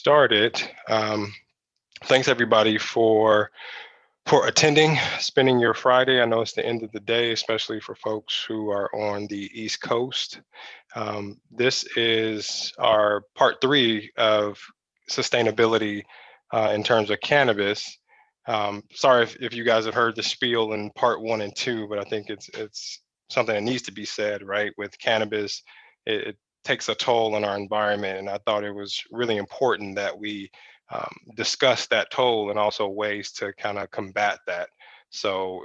started, thanks everybody for attending, spending your Friday. I know it's the end of the day, especially for folks who are on the East Coast. This is our part 3 of sustainability in terms of cannabis. Sorry if you guys have heard the spiel in part 1 and 2, but I think it's something that needs to be said, right? With cannabis, it takes a toll on our environment, and I thought it was really important that we discuss that toll and also ways to kind of combat that. So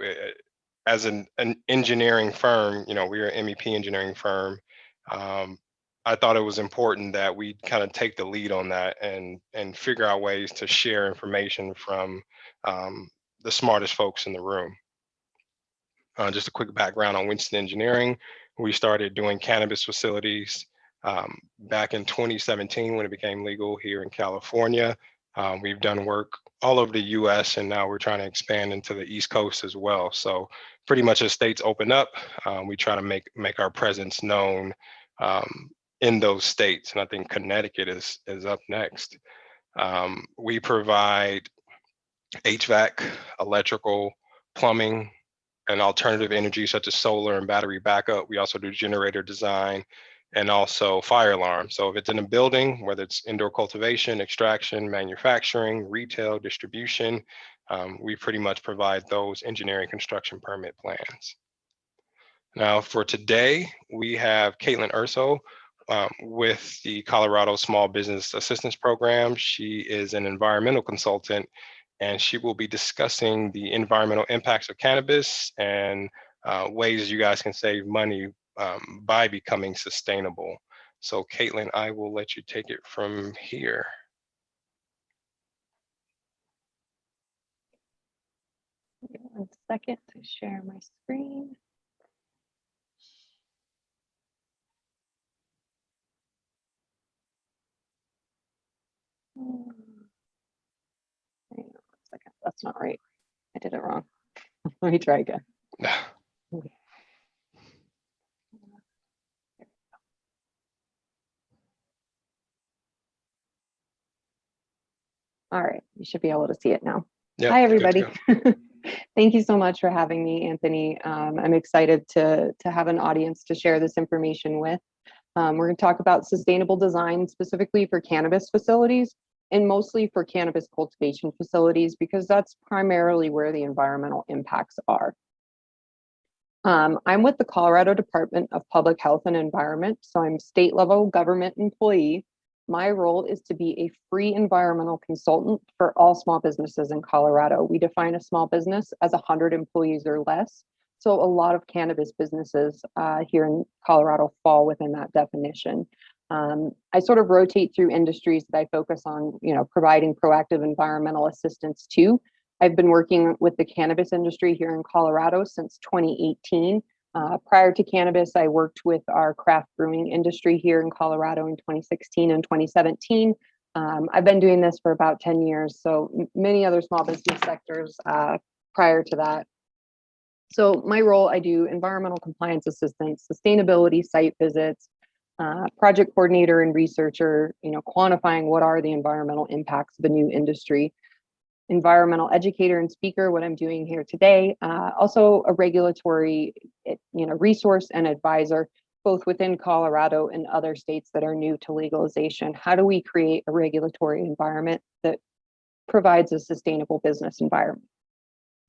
as an engineering firm, we're an MEP engineering firm. I thought it was important that we kind of take the lead on that and figure out ways to share information from the smartest folks in the room. Just a quick background on Winston Engineering. We started doing cannabis facilities back in 2017 when it became legal here in California. We've done work all over the US, and now we're trying to expand into the East Coast as well. So pretty much as states open up, we try to make our presence known in those states. And I think Connecticut is up next. We provide HVAC, electrical, plumbing, and alternative energy such as solar and battery backup. We also do generator design and also fire alarm. So if it's in a building, whether it's indoor cultivation, extraction, manufacturing, retail, distribution, we pretty much provide those engineering construction permit plans. Now for today, we have Kaitlin Urso with the Colorado Small Business Assistance Program. She is an environmental consultant, and she will be discussing the environmental impacts of cannabis and ways you guys can save money by becoming sustainable. So Kaitlin, I will let you take it from here. One second to share my screen. Hang on a second. That's not right. I did it wrong. Let me try again. Okay. All right, you should be able to see it now. Yep, hi, everybody. Thank you so much for having me, Anthony. I'm excited to have an audience to share this information with. We're going to talk about sustainable design specifically for cannabis facilities and mostly for cannabis cultivation facilities, because that's primarily where the environmental impacts are. I'm with the Colorado Department of Public Health and Environment, so I'm state level government employee. My role is to be a free environmental consultant for all small businesses in Colorado. We define a small business as 100 employees or less. So a lot of cannabis businesses here in Colorado fall within that definition. I sort of rotate through industries that I focus on, providing proactive environmental assistance to. I've been working with the cannabis industry here in Colorado since 2018. Prior to cannabis, I worked with our craft brewing industry here in Colorado in 2016 and 2017. I've been doing this for about 10 years, so many other small business sectors prior to that. So my role, I do environmental compliance assistance, sustainability site visits, project coordinator and researcher, quantifying what are the environmental impacts of a new industry. Environmental educator and speaker, what I'm doing here today, also a regulatory resource and advisor, both within Colorado and other states that are new to legalization. How do we create a regulatory environment that provides a sustainable business environment?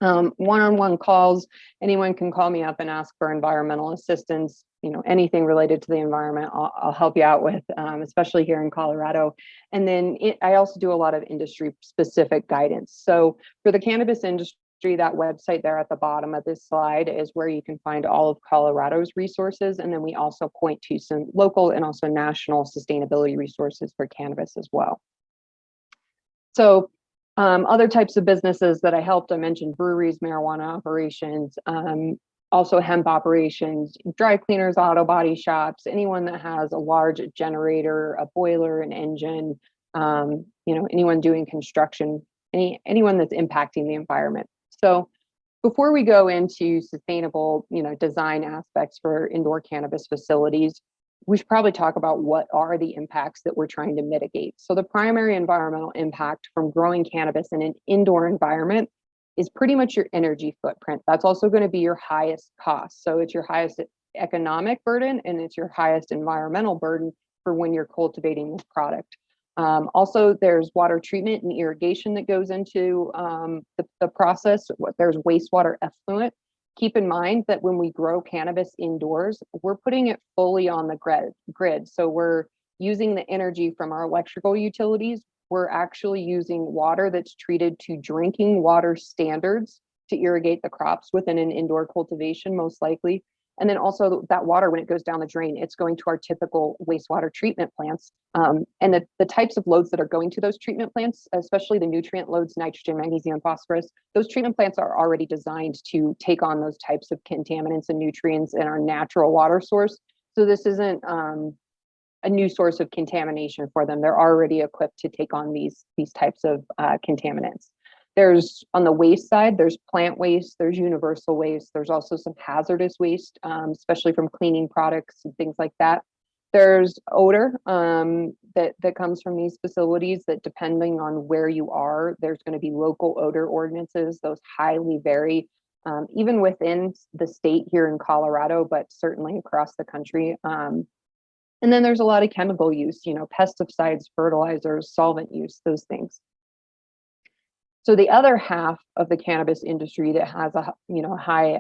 One-on-one calls, anyone can call me up and ask for environmental assistance, anything related to the environment, I'll help you out with, especially here in Colorado. And then I also do a lot of industry specific guidance. So for the cannabis industry, that website there at the bottom of this slide is where you can find all of Colorado's resources. And then we also point to some local and also national sustainability resources for cannabis as well. So other types of businesses that I helped, I mentioned breweries, marijuana operations, also hemp operations, dry cleaners, auto body shops, anyone that has a large generator, a boiler, an engine, anyone doing construction, anyone that's impacting the environment. So before we go into sustainable, design aspects for indoor cannabis facilities, we should probably talk about what are the impacts that we're trying to mitigate. So the primary environmental impact from growing cannabis in an indoor environment is pretty much your energy footprint. That's also going to be your highest cost. So it's your highest economic burden and it's your highest environmental burden for when you're cultivating this product. Also, there's water treatment and irrigation that goes into the process. There's wastewater effluent. Keep in mind that when we grow cannabis indoors, we're putting it fully on the grid. So we're using the energy from our electrical utilities. We're actually using water that's treated to drinking water standards to irrigate the crops within an indoor cultivation, most likely. And then also that water, when it goes down the drain, it's going to our typical wastewater treatment plants. And the types of loads that are going to those treatment plants, especially the nutrient loads, nitrogen, magnesium, phosphorus, those treatment plants are already designed to take on those types of contaminants and nutrients in our natural water source. So this isn't a new source of contamination for them. They're already equipped to take on these types of contaminants. There's, on the waste side, there's plant waste, there's universal waste, there's also some hazardous waste, especially from cleaning products and things like that. There's odor that comes from these facilities that, depending on where you are, there's going to be local odor ordinances. Those highly vary, even within the state here in Colorado, but certainly across the country. And then there's a lot of chemical use, pesticides, fertilizers, solvent use, those things. So the other half of the cannabis industry that has a high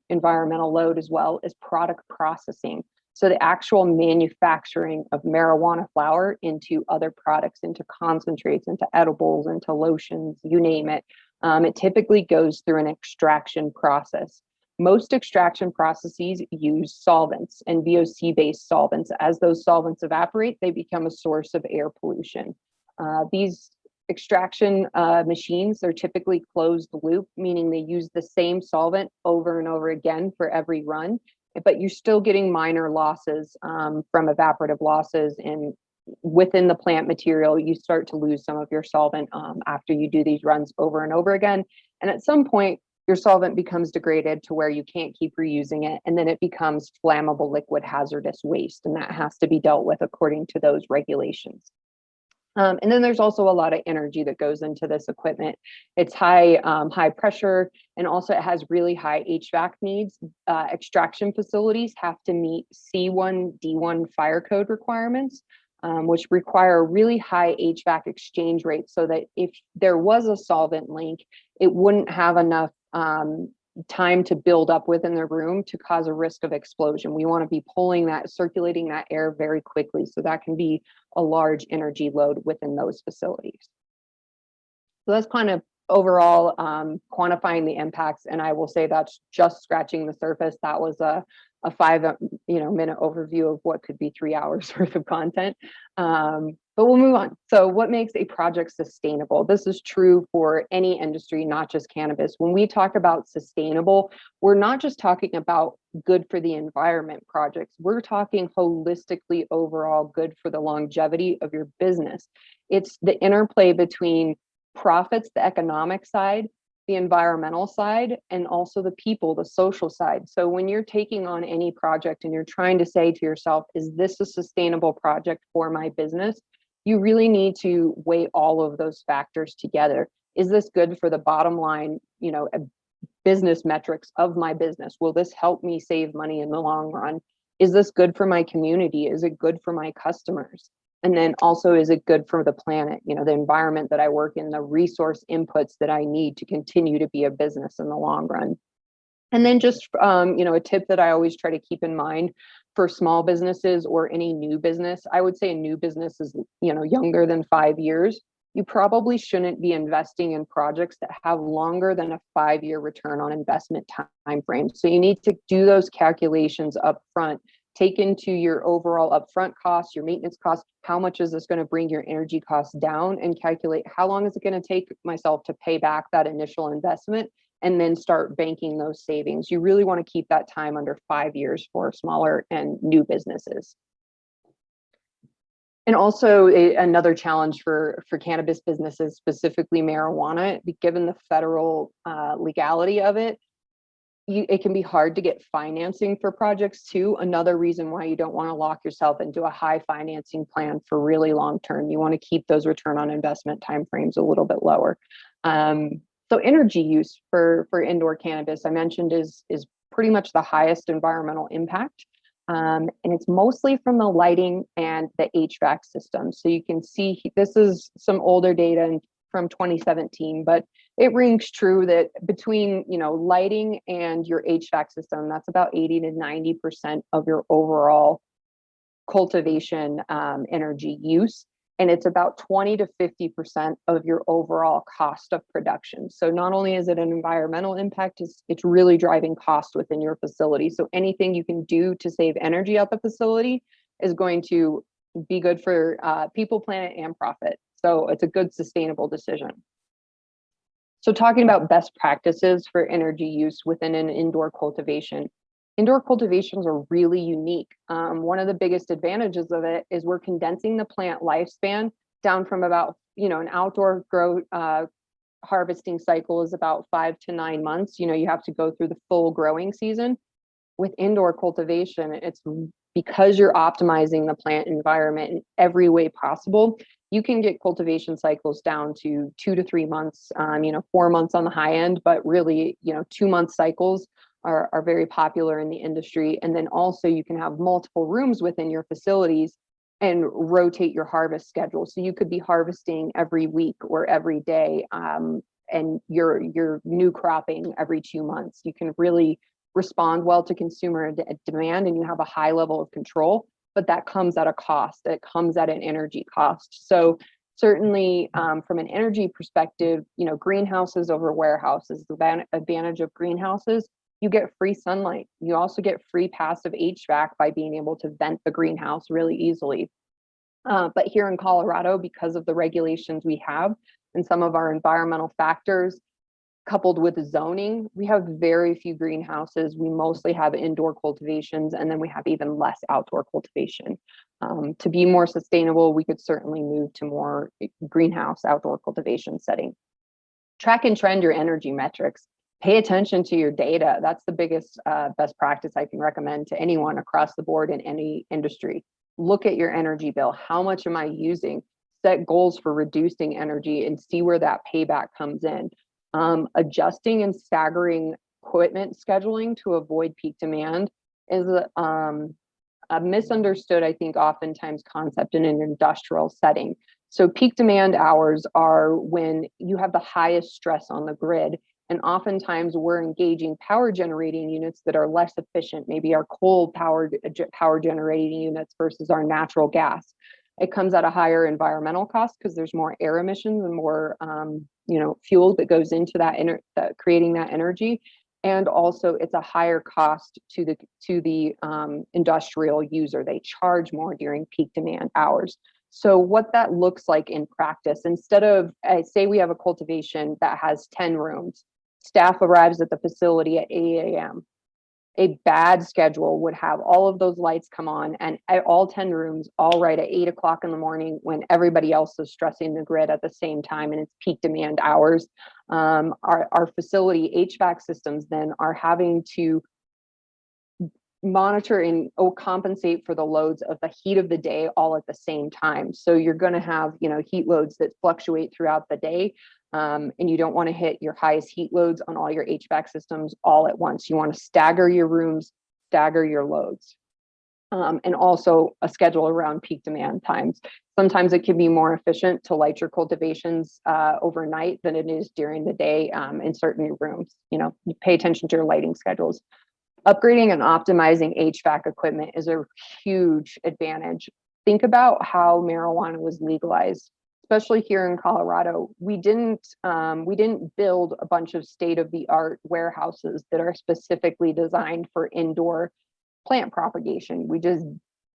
environmental load as well is product processing. So the actual manufacturing of marijuana flower into other products, into concentrates, into edibles, into lotions, you name it. It typically goes through an extraction process. Most extraction processes use solvents and VOC-based solvents. As those solvents evaporate, they become a source of air pollution. These extraction machines are typically closed loop, meaning they use the same solvent over and over again for every run, but you're still getting minor losses from evaporative losses. And within the plant material, you start to lose some of your solvent after you do these runs over and over again. And at some point, your solvent becomes degraded to where you can't keep reusing it, and then it becomes flammable liquid hazardous waste, and that has to be dealt with according to those regulations. And then there's also a lot of energy that goes into this equipment. It's high pressure, and also it has really high HVAC needs. Extraction facilities have to meet C1, D1 fire code requirements, which require really high HVAC exchange rates, so that if there was a solvent leak, it wouldn't have enough time to build up within the room to cause a risk of explosion. We want to be circulating that air very quickly. So that can be a large energy load within those facilities. So that's kind of overall quantifying the impacts. And I will say that's just scratching the surface. That was a 5-minute overview of what could be 3 hours worth of content. But we'll move on. So what makes a project sustainable? This is true for any industry, not just cannabis. When we talk about sustainable, we're not just talking about good for the environment projects. We're talking holistically overall good for the longevity of your business. It's the interplay between profits, the economic side, the environmental side, and also the people, the social side. So when you're taking on any project and you're trying to say to yourself, is this a sustainable project for my business? You really need to weigh all of those factors together. Is this good for the bottom line, business metrics of my business? Will this help me save money in the long run? Is this good for my community? Is it good for my customers? And then also, is it good for the planet, the environment that I work in, the resource inputs that I need to continue to be a business in the long run? And then just, a tip that I always try to keep in mind for small businesses or any new business, I would say a new business is, younger than 5 years. You probably shouldn't be investing in projects that have longer than a 5-year return on investment time frame. So you need to do those calculations up front. Take into your overall upfront costs, your maintenance costs, how much is this going to bring your energy costs down, and calculate how long is it going to take myself to pay back that initial investment, and then start banking those savings. You really want to keep that time under 5 years for smaller and new businesses. And also another challenge for cannabis businesses, specifically marijuana, given the federal legality of it, it can be hard to get financing for projects too. Another reason why you don't want to lock yourself into a high financing plan for really long term. You want to keep those return on investment timeframes a little bit lower. So energy use for indoor cannabis, I mentioned, is pretty much the highest environmental impact. And it's mostly from the lighting and the HVAC system. So you can see this is some older data from 2017, but it rings true that between, lighting and your HVAC system, that's about 80 to 90% of your overall cultivation energy use. And it's about 20 to 50% of your overall cost of production. So not only is it an environmental impact, it's really driving cost within your facility. So anything you can do to save energy at the facility is going to be good for people, planet, and profit. So it's a good sustainable decision. So talking about best practices for energy use within an indoor cultivation. Indoor cultivations are really unique. One of the biggest advantages of it is we're condensing the plant lifespan down from about, an outdoor grow harvesting cycle is about 5 to 9 months. You have to go through the full growing season. With indoor cultivation, it's because you're optimizing the plant environment in every way possible. You can get cultivation cycles down to 2 to 3 months, 4 months on the high end, but really, 2-month cycles are very popular in the industry. And then also you can have multiple rooms within your facilities and rotate your harvest schedule. So you could be harvesting every week or every day, and you're new cropping every 2 months. You can really respond well to consumer demand, and you have a high level of control, but that comes at a cost. It comes at an energy cost. So certainly from an energy perspective, greenhouses over warehouses. The advantage of greenhouses, you get free sunlight. You also get free passive HVAC by being able to vent the greenhouse really easily. But here in Colorado, because of the regulations we have and some of our environmental factors, coupled with zoning, we have very few greenhouses. We mostly have indoor cultivations, and then we have even less outdoor cultivation. To be more sustainable, we could certainly move to more greenhouse outdoor cultivation setting. Track and trend your energy metrics. Pay attention to your data. That's the biggest best practice I can recommend to anyone across the board in any industry. Look at your energy bill. How much am I using? Set goals for reducing energy and see where that payback comes in. Adjusting and staggering equipment scheduling to avoid peak demand is a misunderstood, I think, oftentimes concept in an industrial setting. So peak demand hours are when you have the highest stress on the grid. And oftentimes we're engaging power generating units that are less efficient, maybe our coal power generating units versus our natural gas. It comes at a higher environmental cost because there's more air emissions and more fuel that goes into that creating that energy. And also it's a higher cost to the industrial user. They charge more during peak demand hours. So what that looks like in practice, instead of, say we have a cultivation that has 10 rooms, staff arrives at the facility at 8 a.m. A bad schedule would have all of those lights come on and all 10 rooms all right at 8 o'clock in the morning when everybody else is stressing the grid at the same time and it's peak demand hours. Our facility HVAC systems then are having to monitor and compensate for the loads of the heat of the day all at the same time. So you're going to have, heat loads that fluctuate throughout the day. And you don't want to hit your highest heat loads on all your HVAC systems all at once. You want to stagger your rooms, stagger your loads. And also a schedule around peak demand times. Sometimes it can be more efficient to light your cultivations overnight than it is during the day in certain rooms. You pay attention to your lighting schedules. Upgrading and optimizing HVAC equipment is a huge advantage. Think about how marijuana was legalized, especially here in Colorado. We didn't build a bunch of state-of-the-art warehouses that are specifically designed for indoor plant propagation.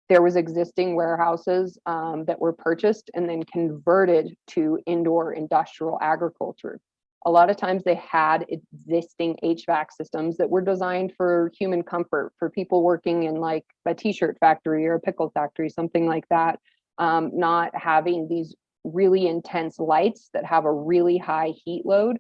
There was existing warehouses that were purchased and then converted to indoor industrial agriculture. A lot of times they had existing HVAC systems that were designed for human comfort, for people working in like a t-shirt factory or a pickle factory, something like that, not having these really intense lights that have a really high heat load